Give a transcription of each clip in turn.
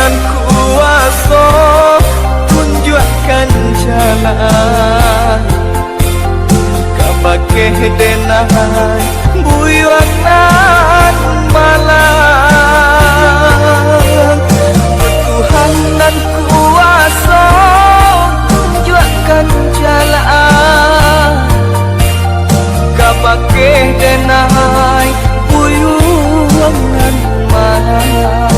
nan kuasa tunjukkan jalan kabake denai buyuan malam. Tuhan nan kuasa tunjukkan jalan kabake denai buyuan malam.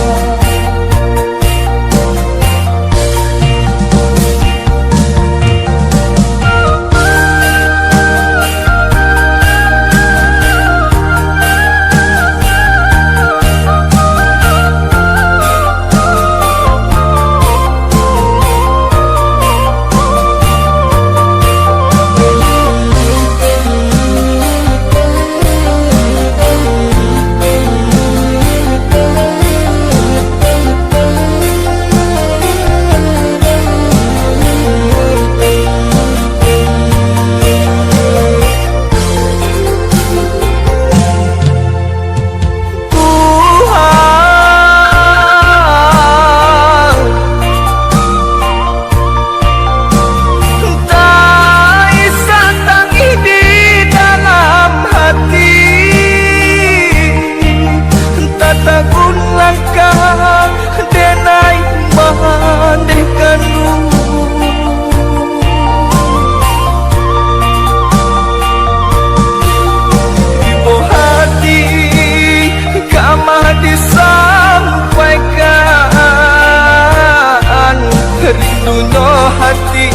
Rindunya hati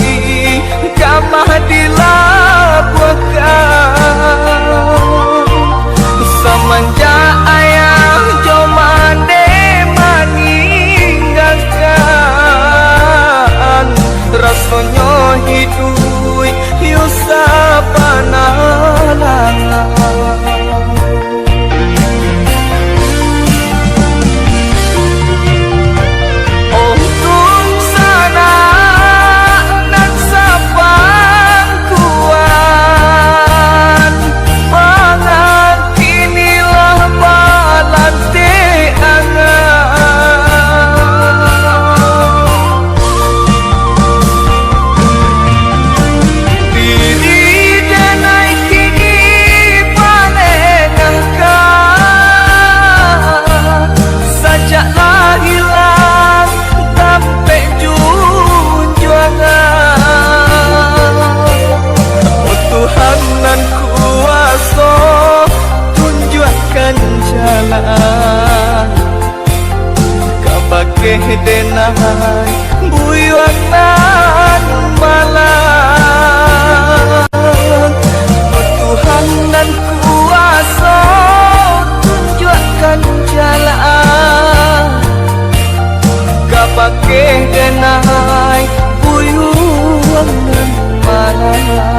kamah dilabuhkan semenjak ayah jomande meninggalkan rasanya hidup Yusuf panalangan. Kabake denai buyuan malam. Tuhan dan kuasa tunjukkan jalan kabake denai buyuan malam.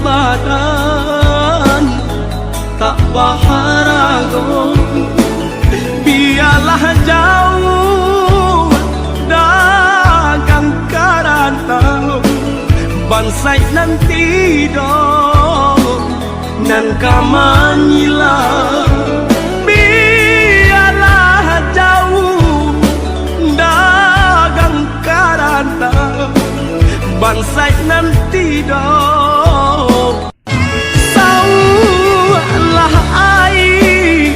badan tak baharago, biarlah jauh dagang karantau bansai nanti dong nan kamanyila, biarlah jauh bansai nanti dong. Saulah air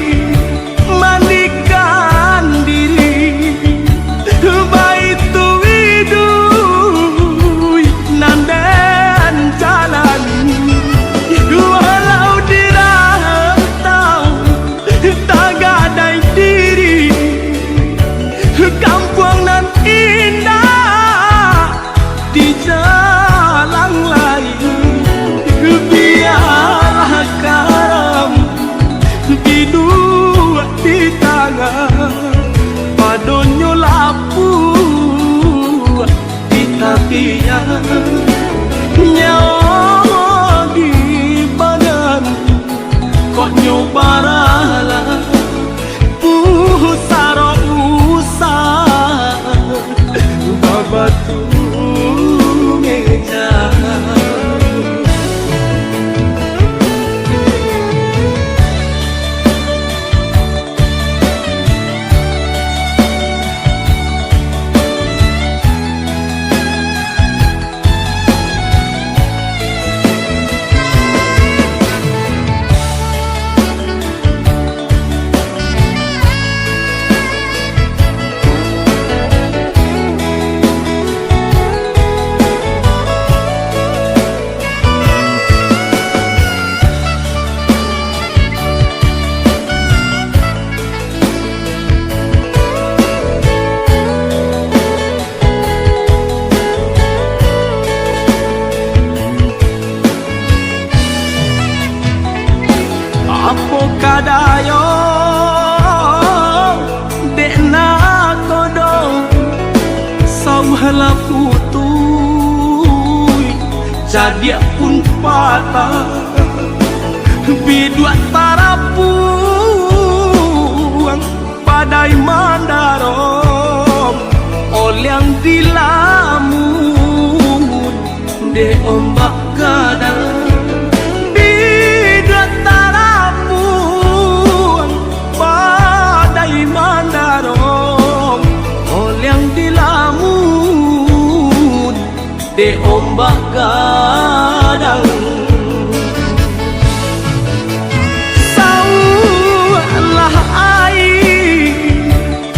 mandikan diri, baitu widui nandan jalan. Walau dirantau tak gadai diri, kampung nan indah di jalan lain. Biar karam di dua di tangan, padonyo lapu di tapian. Nyawa di badan kok nyobaralah usaro usah babatu meja. Apo kadayo dekna kodong sauhala putui jadi pun patah bidua tarapuang padai mandarong olyang dilamun de ombak kadang. De ombak gadang saulah air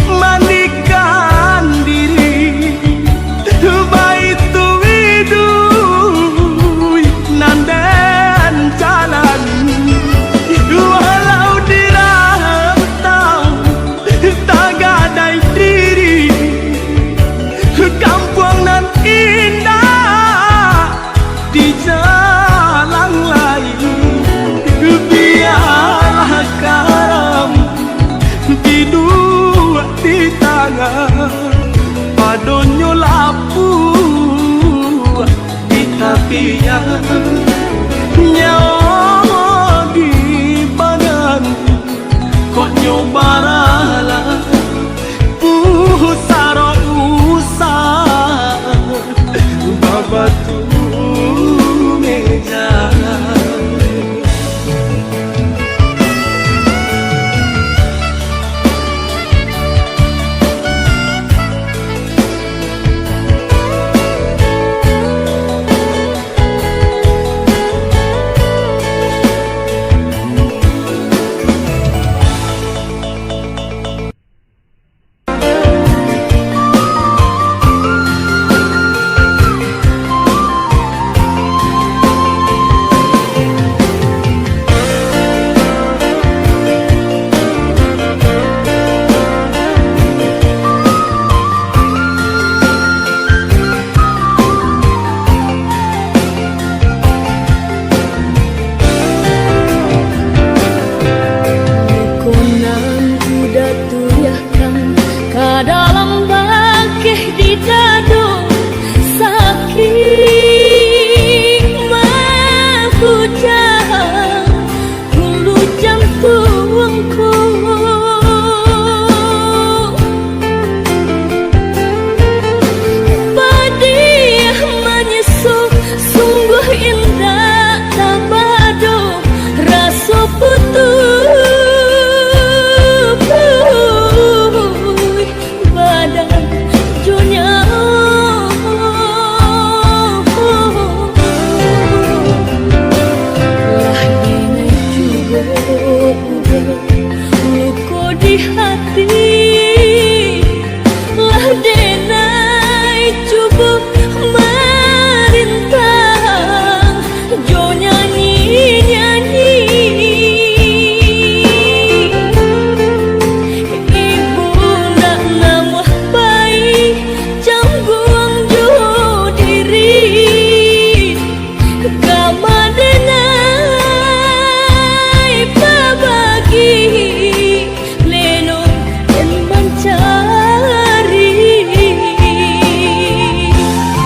mandikan diri, baitu widui nandan jalan. Walau dirantau tak gadai diri, kampung nan indah di jalan lain. Biar karam di dua di tangan, padonyo lapu di tapian. Nyawa di badan kok nyobaralah usaro usah babatu meja. Dalam bangkit